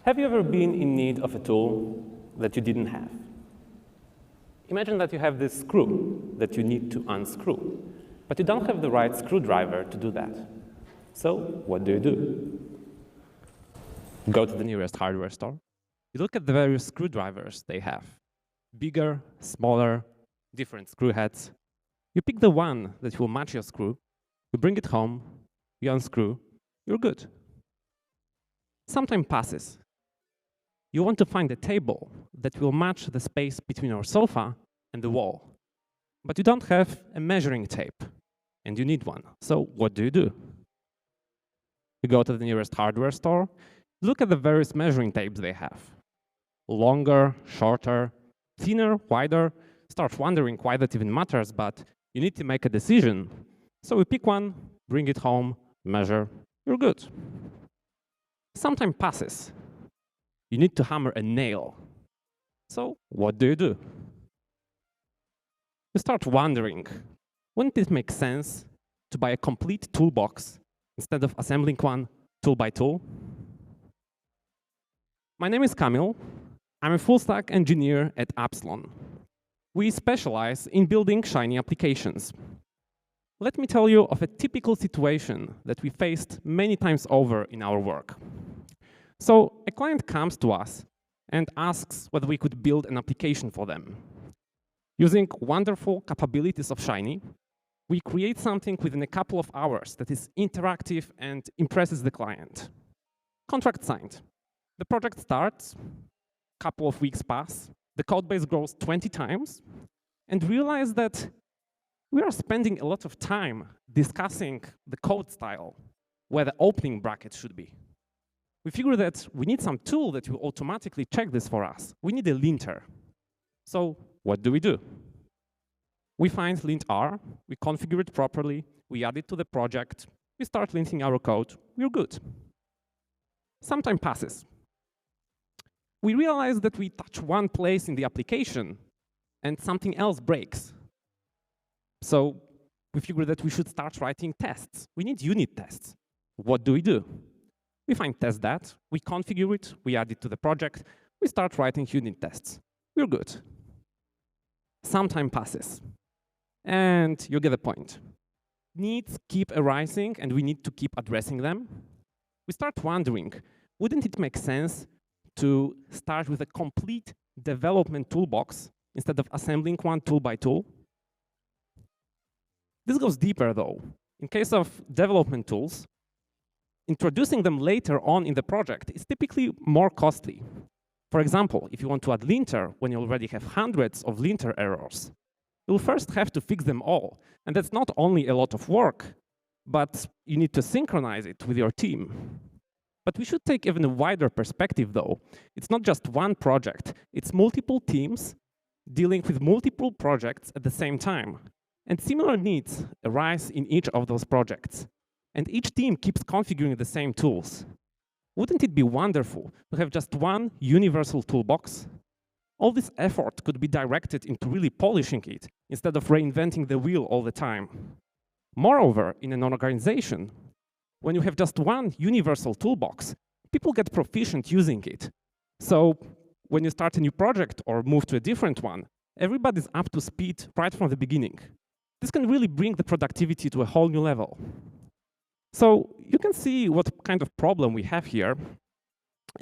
Have you ever been in need of a tool that you didn't have? Imagine that you have this screw that you need to unscrew, but you don't have the right screwdriver to do that. So what do? You go to the nearest hardware store. You look at the various screwdrivers they have. Bigger, smaller, different screw heads. You pick the one that will match your screw, you bring it home, you unscrew, you're good. Some time passes. You want to find a table that will match the space between your sofa and the wall. But you don't have a measuring tape, and you need one. So what do? You go to the nearest hardware store, look at the various measuring tapes they have. Longer, shorter, thinner, wider. Start wondering why that even matters, but you need to make a decision. So we pick one, bring it home, measure, you're good. Some time passes. You need to hammer a nail. So what do? You start wondering, wouldn't it make sense to buy a complete toolbox instead of assembling one tool by tool? My name is Kamil. I'm a full-stack engineer at Appsilon. We specialize in building Shiny applications. Let me tell you of a typical situation that we faced many times over in our work. So a client comes to us and asks whether we could build an application for them. Using wonderful capabilities of Shiny, we create something within a couple of hours that is interactive and impresses the client. Contract signed. The project starts, couple of weeks pass, the code base grows 20 times, and realize that we are spending a lot of time discussing the code style, where the opening bracket should be. We figure that we need some tool that will automatically check this for us. We need a linter. So what do? We find lint_r, we configure it properly, we add it to the project, we start linting our code, we're good. Some time passes. We realize that we touch one place in the application and something else breaks. So we figure that we should start writing tests. We need unit tests. What do? We find test_dat, we configure it, we add it to the project, we start writing unit tests. We're good. Some time passes, and you get the point. Needs keep arising, and we need to keep addressing them. We start wondering, wouldn't it make sense to start with a complete development toolbox instead of assembling one tool by tool? This goes deeper, though. In case of development tools, introducing them later on in the project is typically more costly. For example, if you want to add linter when you already have hundreds of linter errors, you'll first have to fix them all. And that's not only a lot of work, but you need to synchronize it with your team. But we should take even a wider perspective, though. It's not just one project. It's multiple teams dealing with multiple projects at the same time. And similar needs arise in each of those projects. And each team keeps configuring the same tools. Wouldn't it be wonderful to have just one universal toolbox? All this effort could be directed into really polishing it instead of reinventing the wheel all the time. Moreover, in an organization, when you have just one universal toolbox, people get proficient using it. So when you start a new project or move to a different one, everybody's up to speed right from the beginning. This can really bring the productivity to a whole new level. So you can see what kind of problem we have here.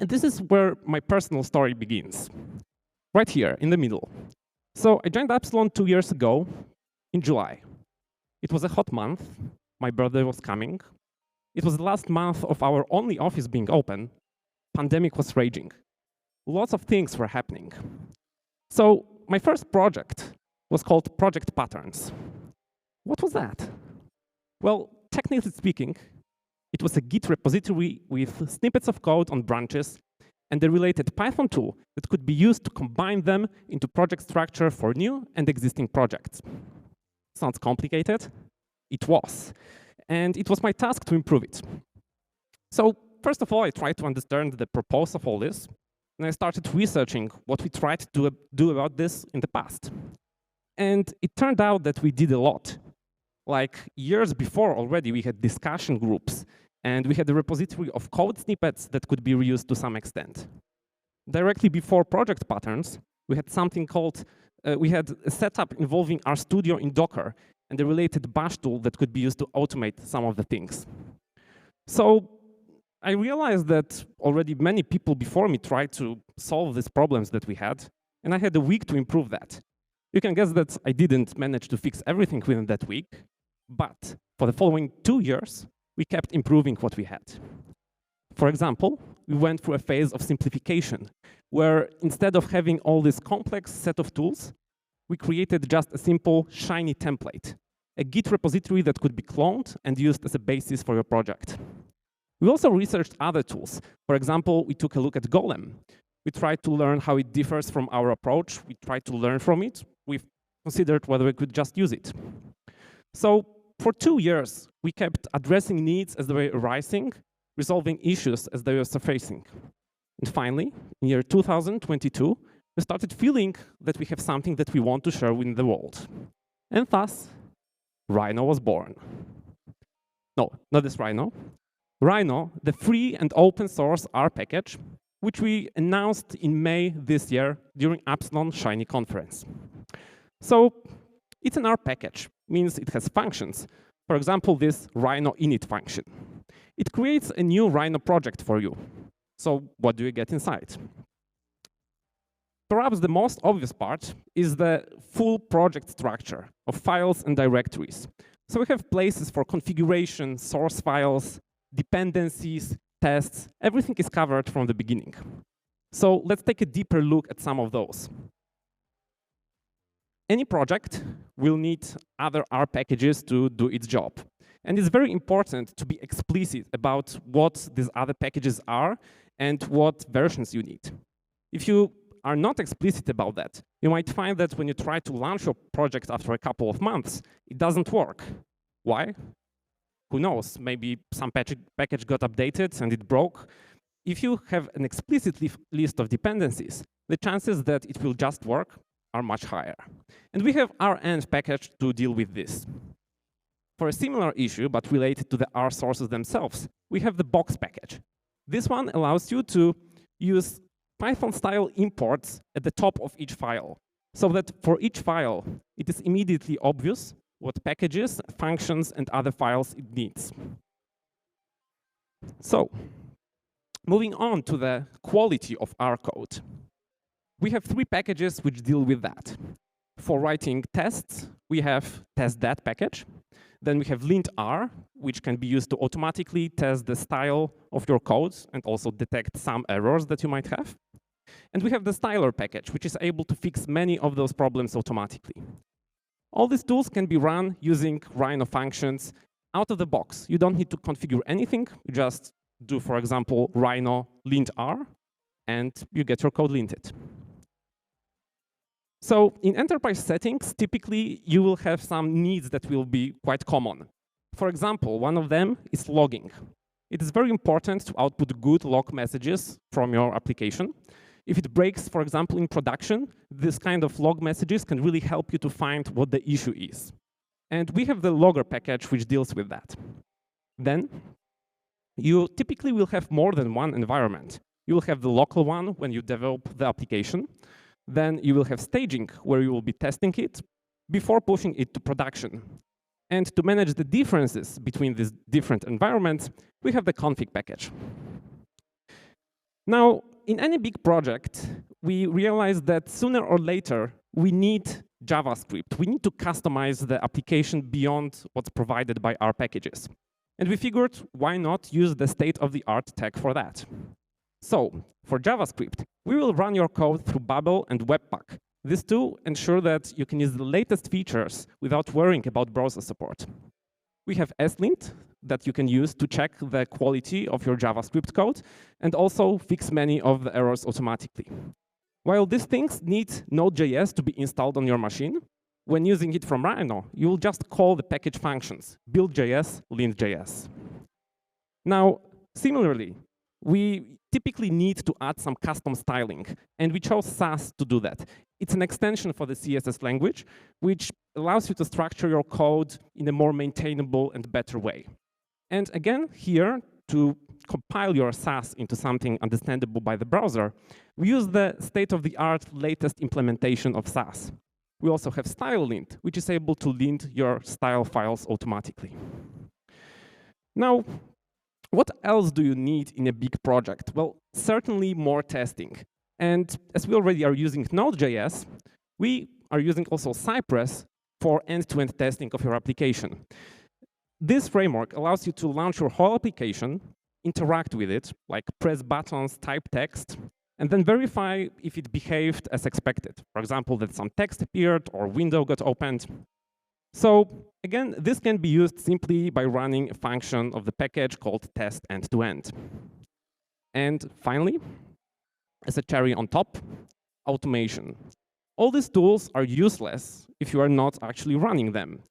And this is where my personal story begins, right here in the middle. So I joined Appsilon 2 years ago in July. It was a hot month. My birthday was coming. It was the last month of our only office being open. Pandemic was raging. Lots of things were happening. So my first project was called Project Patterns. What was that? Well, technically speaking, it was a Git repository with snippets of code on branches and a related Python tool that could be used to combine them into project structure for new and existing projects. Sounds complicated? It was. And it was my task to improve it. So first of all, I tried to understand the purpose of all this, and I started researching what we tried to do about this in the past. And it turned out that we did a lot. Like years before already, we had discussion groups, and we had a repository of code snippets that could be reused to some extent. Directly before project patterns, we had something called, we had a setup involving RStudio in Docker and a related bash tool that could be used to automate some of the things. So I realized that already many people before me tried to solve these problems that we had, and I had a week to improve that. You can guess that I didn't manage to fix everything within that week, but for the following 2 years, we kept improving what we had. For example, we went through a phase of simplification, where instead of having all this complex set of tools, we created just a simple, shiny template, a Git repository that could be cloned and used as a basis for your project. We also researched other tools. For example, we took a look at Golem. We tried to learn how it differs from our approach. We tried to learn from it. We considered whether we could just use it. So for 2 years, we kept addressing needs as they were arising, resolving issues as they were surfacing. And finally, in year 2022, we started feeling that we have something that we want to share with the world. And thus, Rhino was born. No, not this Rhino. Rhino, the free and open source R package, which we announced in May this year during Appsilon Shiny conference. So it's an R package, means it has functions. For example, this Rhino init function. It creates a new Rhino project for you. So what do you get inside? Perhaps the most obvious part is the full project structure of files and directories. So we have places for configuration, source files, dependencies, tests, everything is covered from the beginning. So let's take a deeper look at some of those. Any project will need other R packages to do its job. And it's very important to be explicit about what these other packages are and what versions you need. If you are not explicit about that, you might find that when you try to launch your project after a couple of months, it doesn't work. Why? Who knows? Maybe some package got updated and it broke. If you have an explicit list of dependencies, the chances that it will just work are much higher. And we have our end package to deal with this. For a similar issue, but related to the R sources themselves, we have the box package. This one allows you to use Python-style imports at the top of each file, so that for each file, it is immediately obvious what packages, functions, and other files it needs. So, moving on to the quality of R code. We have 3 packages which deal with that. For writing tests, we have test.dat package. Then we have lint-r, which can be used to automatically test the style of your code and also detect some errors that you might have. And we have the styler package, which is able to fix many of those problems automatically. All these tools can be run using Rhino functions out of the box. You don't need to configure anything. You just do, for example, Rhino lint-r, and you get your code linted. So in enterprise settings, typically, you will have some needs that will be quite common. For example, one of them is logging. It is very important to output good log messages from your application. If it breaks, for example, in production, this kind of log messages can really help you to find what the issue is. And we have the logger package which deals with that. Then, you typically will have more than one environment. You will have the local one when you develop the application. Then you will have staging, where you will be testing it before pushing it to production. And to manage the differences between these different environments, we have the config package. Now, in any big project, we realize that sooner or later, we need JavaScript. We need to customize the application beyond what's provided by our packages. And we figured, why not use the state-of-the-art tech for that? So, for JavaScript, we will run your code through Babel and Webpack. These two ensure that you can use the latest features without worrying about browser support. We have slint that you can use to check the quality of your JavaScript code and also fix many of the errors automatically. While these things need Node.js to be installed on your machine, when using it from Rhino, you will just call the package functions, build.js, lint.js. Now, similarly, we typically need to add some custom styling, and we chose Sass to do that. It's an extension for the CSS language, which allows you to structure your code in a more maintainable and better way. And again, here, to compile your Sass into something understandable by the browser, we use the state-of-the-art latest implementation of Sass. We also have style lint, which is able to lint your style files automatically. Now, what else do you need in a big project? Well, certainly more testing. And as we already are using Node.js, we are using also Cypress for end-to-end testing of your application. This framework allows you to launch your whole application, interact with it, like press buttons, type text, and then verify if it behaved as expected. For example, that some text appeared or window got opened. So again, this can be used simply by running a function of the package called test end-to-end. And finally, as a cherry on top, automation. All these tools are useless if you are not actually running them.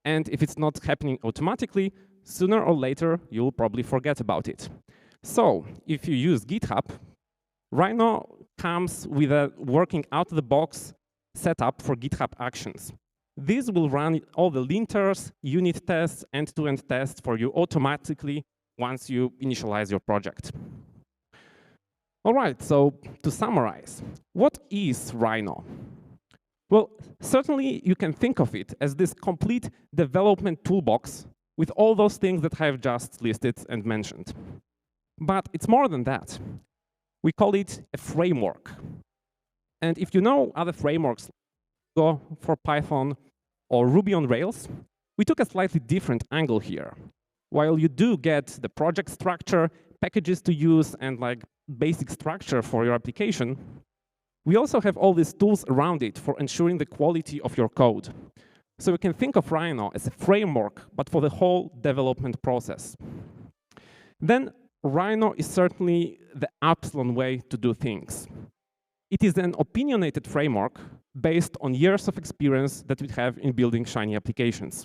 And if it's not happening automatically, sooner or later, you'll probably forget about it. So if you use GitHub, Rhino comes with a working out-of-the-box setup for GitHub Actions. This will run all the linters, unit tests, end-to-end tests for you automatically once you initialize your project. All right, so to summarize, what is Rhino? Well, certainly you can think of it as this complete development toolbox with all those things that I've just listed and mentioned. But it's more than that. We call it a framework. And if you know other frameworks, Go for Python or Ruby on Rails, we took a slightly different angle here. While you do get the project structure, packages to use, and like basic structure for your application, we also have all these tools around it for ensuring the quality of your code. So you can think of Rhino as a framework, but for the whole development process. Then Rhino is certainly the Appsilon way to do things. It is an opinionated framework based on years of experience that we have in building Shiny applications.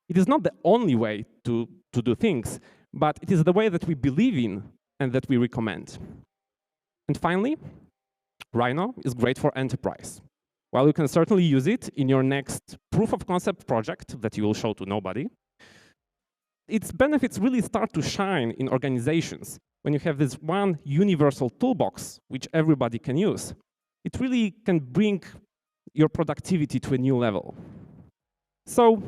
It is not the only way to do things, but it is the way that we believe in and that we recommend. And finally, Rhino is great for enterprise. While you can certainly use it in your next proof of concept project that you will show to nobody, its benefits really start to shine in organizations when you have this one universal toolbox which everybody can use. It really can bring your productivity to a new level. So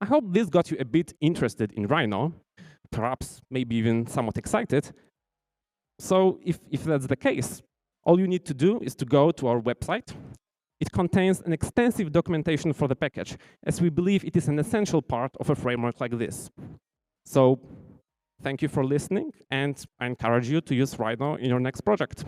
I hope this got you a bit interested in Rhino, perhaps maybe even somewhat excited. So if that's the case, all you need to do is to go to our website. It contains an extensive documentation for the package, as we believe it is an essential part of a framework like this. So thank you for listening, and I encourage you to use Rhino in your next project.